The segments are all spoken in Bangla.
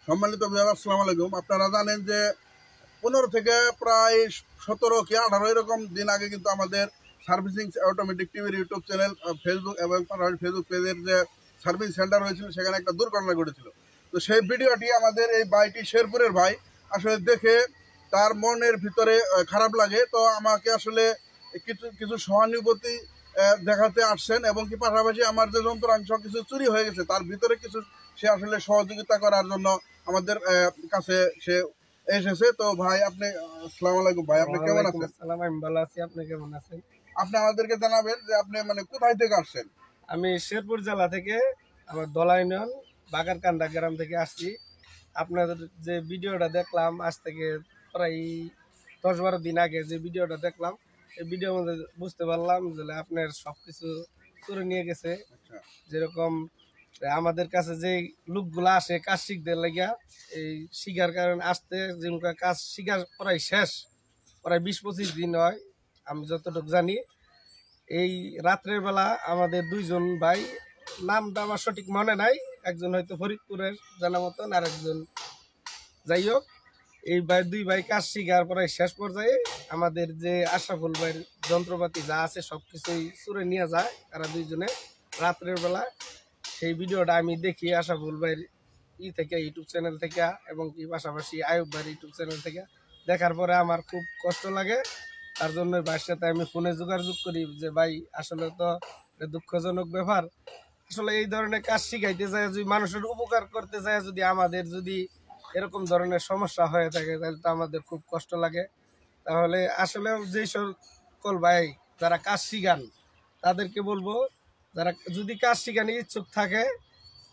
সম্মানিত ভাই, আসসালামু আলাইকুম। আপনারা জানেন যে 15 থেকে প্রায় 17 কি 18 এরকম দিন আগে কিন্তু আমাদের সার্ভিসিং অটোমেটিক টিভির ইউটিউব চ্যানেল, ফেসবুক এবং ফেসবুক পেজের যে সার্ভিস সেন্টার হয়েছিল সেখানে একটা দুর্ঘটনা ঘটেছিল। তো সেই ভিডিওটি আমাদের এই ভাইটি শেরপুরের ভাই আসলে দেখে তার মনের ভিতরে খারাপ লাগে। তো আমাকে আসলে কিছু কিছু সহানুভূতি দেখাতে আসছেন এবং কি পাশাপাশি আমার যে যন্ত্রাংশ কিছু চুরি হয়ে গেছে তার ভিতরে কিছু সে আসলে সহযোগিতা করার জন্য আমাদের কাছে সে এসেছে। তো ভাই আপনি, আসসালামু আলাইকুম ভাই, আপনি কেমন আছেন? আসসালাম, আমি ভালো আছি। আপনি কেমন আছেন? আপনি আমাদেরকে জানাবেন যে আপনি মানে কোথায় থেকে আসছেন? আমি শেরপুর জেলা থেকে, আমার দলা ইউনিয়ন বাগারকান্দা গ্রাম থেকে আসছি। আপনাদের যে ভিডিওটা দেখলাম আজ থেকে প্রায় 10-12 দিন আগে যে ভিডিওটা দেখলাম, এই ভিডিওর মধ্যে বুঝতে পারলাম যে আপনার সবকিছু করে নিয়ে গেছে। যেরকম আমাদের কাছে যে লোকগুলা আসে কাজ শিখতে লাগিয়া, এই শিখার কারণে আসতে যে কাজ শিখার প্রায় শেষ, প্রায় 20-25 দিন হয় আমি যতটুকু জানি। এই রাত্রের বেলা আমাদের দুইজন ভাই, নামটা আমার সঠিক মনে নাই, একজন হয়তো ফরিদপুরের জানা মতন, আর একজন যাই হোক, এই দুই ভাই কাজ শিখার পরে শেষ পর্যায়ে আমাদের যে আশরাফুল ভাইয়ের যন্ত্রপাতি যা আছে সবকিছুই চুরে নিয়ে যায় তারা দুইজনে রাত্রের বেলা। সেই ভিডিওটা আমি দেখি আশরাফুল ভাইয়ের থেকে, ইউটিউব চ্যানেল থেকে, এবং কি পাশাপাশি আয়ুব ভাইয়ের ইউটিউব চ্যানেল থেকে দেখার পরে আমার খুব কষ্ট লাগে। তার জন্য ভাইয়ের সাথে আমি ফোনে যোগাযোগ করি যে ভাই আসলে তো দুঃখজনক ব্যাপার, আসলে এই ধরনের কাজ শিখাইতে যায়, যদি মানুষের উপকার করতে যায়, যদি আমাদের যদি এরকম ধরনের সমস্যা হয়ে থাকে তাহলে তো আমাদের খুব কষ্ট লাগে। তাহলে আসলে যেই সকল ভাই যারা কাজ শিখান তাদেরকে বলবো, যারা যদি কাজ শিখানি ইচ্ছুক থাকে,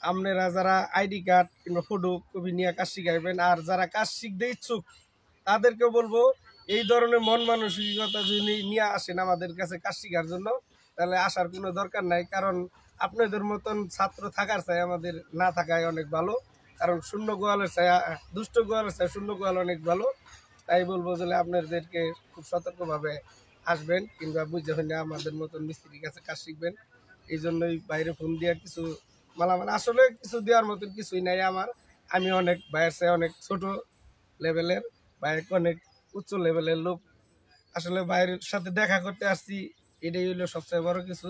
আপনারা যারা আইডি কার্ড কিংবা ফটো কপি নিয়ে কাজ শিখাইবেন। আর যারা কাজ শিখতে ইচ্ছুক তাদেরকে বলবো, এই ধরনের মন মানসিকতা যদি নিয়ে আসেন আমাদের কাছে কাজ শিখার জন্য, তাহলে আসার কোনো দরকার নাই। কারণ আপনাদের মতন ছাত্র থাকার চাই আমাদের না থাকায় অনেক ভালো। কারণ শূন্য গোয়ালের চাই, দুষ্ট গোয়ালের চাই শূন্য গোয়াল অনেক ভালো। তাই বলবো যে আপনাদেরকে খুব সতর্কভাবে আসবেন, কিংবা বুঝে হইলে আমাদের মতন মিস্ত্রির কাছে কাজ শিখবেন। এই জন্যই বাইরে ফোন দেওয়ার কিছু মালামাল, আসলে কিছু দেওয়ার মতন কিছুই নাই আমার। আমি অনেক বাইরের চাই অনেক ছোট লেভেলের, বাইরে অনেক উচ্চ লেভেলের লোক। আসলে বাইরের সাথে দেখা করতে আসছি, এটাই হইলো সবচেয়ে বড় কিছু।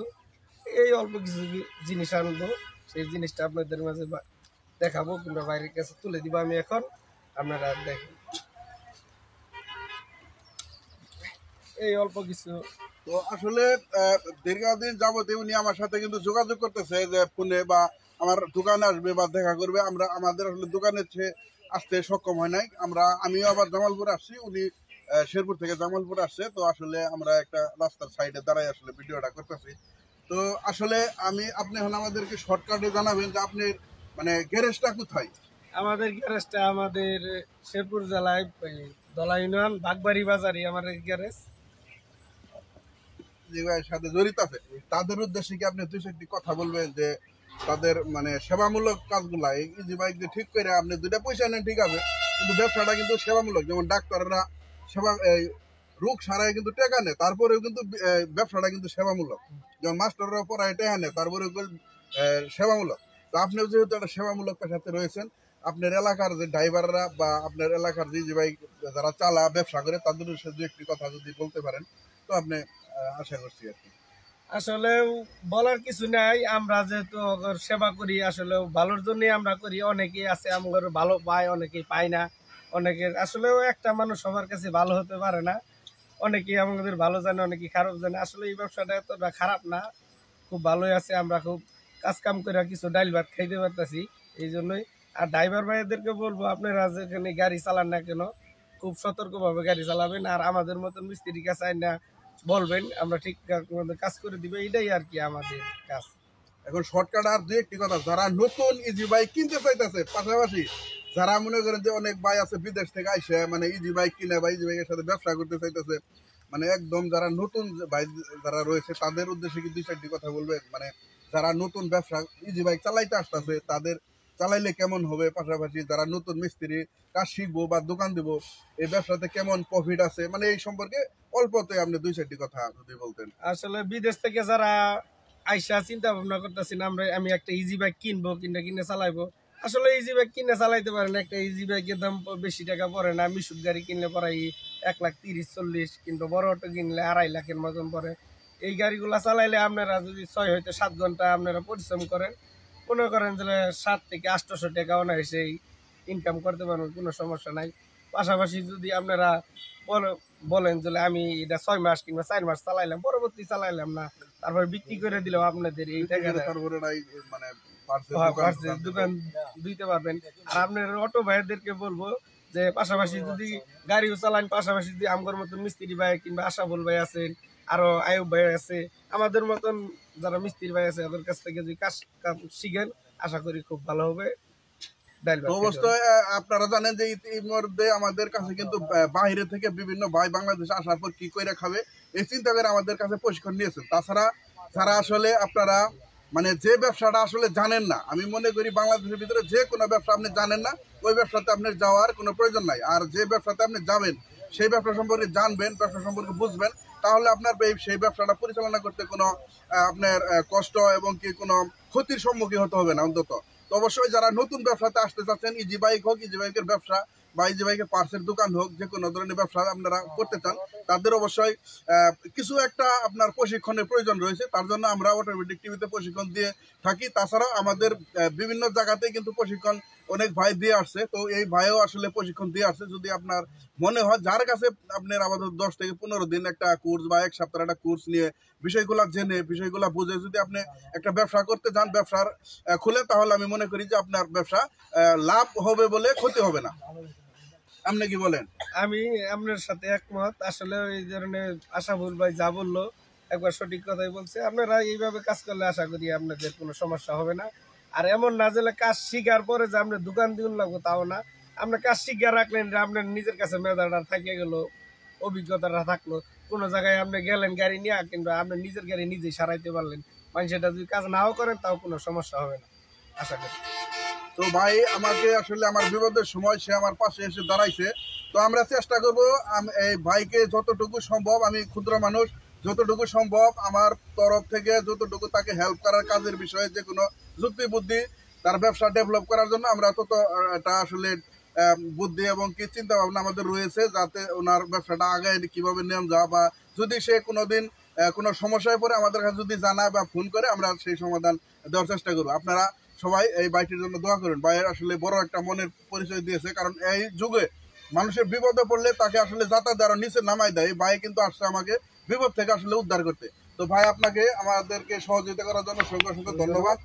এই অল্প কিছু জিনিস আনবো, সেই জিনিসটা আপনাদের মাঝে দেখাবো কিংবা বাইরের কাছে তুলে দিব আমি এখন, আপনারা দেখেন। এই অল্প কিছু। তো আসলে দীর্ঘদিন যাবত উনি আমার সাথে কিন্তু যোগাযোগ করতেছে যে ফোনে বা আমার দোকানে আসবে বা দেখা করবে। আমরা আমাদের আসলে দোকানে আসতে সক্ষম হয় নাই। আমিও আবার জামালপুর আসছি, উনি শেরপুর থেকে জামালপুর আসছে। তো আসলে আমরা একটা রাস্তার সাইডে দাঁড়াই আসলে ভিডিওটা করতেছি। তো আসলে আপনি এখন আমাদেরকে শর্টকাটে জানাবেন যে আপনি মানে গ্যারেজটা কোথায়? আমাদের গ্যারেজটা আমাদের শেরপুর জেলায় দলা ইউনিয়ন বাগবাড়ি বাজারে আমাদের গ্যারেজ। যে ভাইয়ের সাথে জড়িত আছে তাদের উদ্দেশ্যে কি আপনি 2-4টি কথা বলবেন যে তাদের মানে সেবামূলক কাজগুলা এই ইজি বাইক দিয়ে ঠিক করে আপনি 2টা পয়সা নেন ঠিক আছে, কিন্তু ব্যবসাটা কিন্তু সেবামূলক। যেমন ডাক্তাররা সেবা রোগ সারায় কিন্তু টাকা নেয়, তারপরেও কিন্তু ব্যবসাটা কিন্তু সেবামূলক। যেমন মাস্টাররা পড়ায় টাকা নেয়, তারপরেও সেবামূলক। তো আপনিও যেহেতু একটা সেবামূলক পেশাতে রয়েছেন, আপনার এলাকার যে ড্রাইভাররা বা আপনার এলাকার যে ইজি বাইক যারা চালা ব্যবসা করে তাদের সাথে একটি কথা যদি বলতে পারেন তো আপনি আশা করছি আর কি। আসলে বলার কিছু নাই, আমরা যেহেতু সেবা করি আসলে ভালোর জন্যই আমরা করি। অনেকেই আছে আমাদের ভালো পায়, অনেকেই পায় না। অনেকের আসলেও একটা মানুষ সবার কাছে ভালো হতে পারে না, অনেকেই আমাদের ভালো জানে অনেকেই খারাপ জানে। আসলে এই ব্যবসাটা এতটা খারাপ না, খুব ভালোই আছে। আমরা খুব কাজ কাম করে কিছু ডাইল ভাত খাইতে পারতেছি, এই জন্যই। আর ড্রাইভার ভাইদেরকে বলবো, আপনারা যেখানে গাড়ি চালান না কেন খুব সতর্কভাবে গাড়ি চালাবেন। আর আমাদের মতন মিস্ত্রির কাছে না বলবেন, আমরা ঠিক কাজ করে দিব, এটাই আর কি আমাদের কাজ। এখন শর্টকাট আর 2-1টি কথা, যারা নতুন ইজি বাইক কিনতে চাইতেছে, পাশাপাশি যারা মনে করেন যে অনেক ভাই আছে বিদেশ থেকে আইসে মানে ইজি বাইক কিনে বা ইজি বাইকের সাথে ব্যবসা করতে চাইতেছে, মানে একদম যারা নতুন ভাই যারা রয়েছে তাদের উদ্দেশ্যে কি 2-4টি কথা বলবে? মানে যারা নতুন ব্যবসা ইজি বাইক চালাইতে আসতেছে তাদের চালাইলে কেমন হবে, পাশাপাশি যারা নতুন মিস্ত্রি কাজ শিখবো বা দোকান দিব এই ব্যবসাতে কেমন প্রফিট আছে, মানে এই সম্পর্কে অল্পতে আপনি 2-4টি কথা যদি বলতেন। আসলে বিদেশ থেকে যারা আইসা চিন্তা ভাবনা করতেছি না আমি একটা ইজি বাইক কিনবো কিনে কিনে চালাইবো, আসলে ইজি বাইক কিনে চালাইতে পারেন, একটা ইজি বাইকের দাম বেশি টাকা পড়ে না। মিশুক গাড়ি কিনলে পরে 1,30,40, কিন্তু বড় অটো কিনলে 2.5 লাখের মতন পড়ে। এই গাড়িগুলা চালাইলে আপনারা যদি 6 হইতে 7 ঘন্টা আপনারা পরিশ্রম করেন, মনে করেন যে 7 থেকে 800 টাকা অনায়াসে ইনকাম করতে পারবেন, কোনো সমস্যা নাই। পাশাপাশি যদি আপনারা বলেন যে আমি এটা 6 মাস কিংবা 4 মাস চালাইলাম, পরবর্তী চালাইলাম না, তারপর বিক্রি করে দিলেও আপনাদের এই টাকা তারপরে মানে দোকান দিতে পারবেন। আর আপনার অটো ভাইদেরকে বলবো যে পাশাপাশি যদি গাড়িও চালান, পাশাপাশি যদি আমার মতন মিস্ত্রি ভাই কিংবা আশাফুল ভাই আছেন, আরো আয়ুব ভাই আছে, আমাদের মতন যারা মিস্ত্রি ভাই আছে, ওদের কাছ থেকে যদি কাজ শিখেন, আশা করি খুব ভালো হবে। অবশ্যই আপনারা জানেন যে ইতিমধ্যে আমাদের কাছে কিন্তু বাইরে থেকে বিভিন্ন ভাই বাংলাদেশে আসার পর কি করে খাবে এই চিন্তা করে আমাদের কাছে প্রশিক্ষণ নিয়েছেন। তাছাড়া যারা আসলে আপনারা মানে যে ব্যবসাটা আসলে জানেন না, আমি মনে করি বাংলাদেশের ভিতরে যে কোনো ব্যবসা আপনি জানেন না, ওই ব্যবসাতে আপনার যাওয়ার কোনো প্রয়োজন নাই। আর যে ব্যবসাতে আপনি যাবেন, সেই ব্যবসা সম্পর্কে জানবেন, ব্যবসা সম্পর্কে বুঝবেন, তাহলে আপনার সেই ব্যবসাটা পরিচালনা করতে কোনো আপনার কষ্ট এবং কি কোনো ক্ষতির সম্মুখীন হতে হবে না অন্তত। তো অবশ্যই যারা নতুন ব্যবসাতে আসতে চাচ্ছেন, ইজি বাইক হোক, ইজি বাইকের ব্যবসা বা ইজি বাইকের পার্সের দোকান হোক, যে কোনো ধরনের ব্যবসা আপনারা করতে চান, তাদের অবশ্যই কিছু একটা আপনার প্রশিক্ষণের প্রয়োজন রয়েছে। তার জন্য আমরা অটোমেটিক টিভিতে প্রশিক্ষণ দিয়ে থাকি। তাছাড়াও আমাদের বিভিন্ন জায়গাতে কিন্তু প্রশিক্ষণ অনেক ভাই দিয়ে আসছে। তো এই ভাইও আসলে প্রশিক্ষণ দিয়ে আসছে। যদি আপনার মনে হয় যার কাছে আপনার আমাদের 10 থেকে 15 দিন একটা কোর্স বা 1 সপ্তাহ একটা কোর্স নিয়ে বিষয়গুলো জেনে, বিষয়গুলো বুঝে যদি আপনি একটা ব্যবসা করতে যান, ব্যবসার খুলে, তাহলে আমি মনে করি যে আপনার ব্যবসা লাভ হবে বলে ক্ষতি হবে না। আপনি কি বলেন? আমি আপনার সাথে একমত। আসলে এই ধরনের আশাফুল ভাই যা বললো একবার সঠিক কথাই বলছে। আপনারা এইভাবে কাজ করলে আশা করি আপনাদের কোনো সমস্যা হবে না। আর এমন না যে কাজ শিখার পরে যে আপনার দোকান দিন লাগবো তাও না। আপনার কাজ শিখে রাখলেন, আপনার নিজের কাছে মেধাটা থাকে গেল, অভিজ্ঞতাটা থাকলো। কোনো জায়গায় আপনি গেলেন গাড়ি নিয়ে, কিংবা আপনি নিজের গাড়ি নিজেই সারাইতে পারলেন, মানুষটা যদি কাজ নাও করেন তাও কোনো সমস্যা হবে না আশা করি। তো ভাই আমাকে আসলে আমার বিপদের সময় সে আমার পাশে এসে দাঁড়াইছে। তো আমরা চেষ্টা করব এই ভাইকে যতটুকু সম্ভব, আমি ক্ষুদ্র মানুষ, যতটুকু সম্ভব আমার তরফ থেকে যতটুকু তাকে হেল্প করার, কাজের বিষয়ে যে কোনো যুক্তি বুদ্ধি তার ব্যবসা ডেভেলপ করার জন্য আমরা এটা আসলে বুদ্ধি এবং কি চিন্তা ভাবনা আমাদের রয়েছে, যাতে ওনার ব্যবসাটা আগে কিভাবে নিয়ে যাওয়া, বা যদি সে কোনোদিন কোনো সমস্যায় পড়ে আমাদের কাছে যদি জানায় বা ফোন করে, আমরা সেই সমাধান দেওয়ার চেষ্টা করবো। আপনারা সবাই এই বাইকটির জন্য দোয়া করুন। ভাইয়ের আসলে বড় একটা মনের পরিচয় দিয়েছে, কারণ এই যুগে মানুষের বিপদে পড়লে তাকে আসলে যাতায়াত আরো নিচে নামাই দেয়। এই ভাই কিন্তু আসছে আমাকে বিপদ থেকে আসলে উদ্ধার করতে। তো ভাই আপনাকে আমাদেরকে সহযোগিতা করার জন্য সঙ্গে সঙ্গে ধন্যবাদ।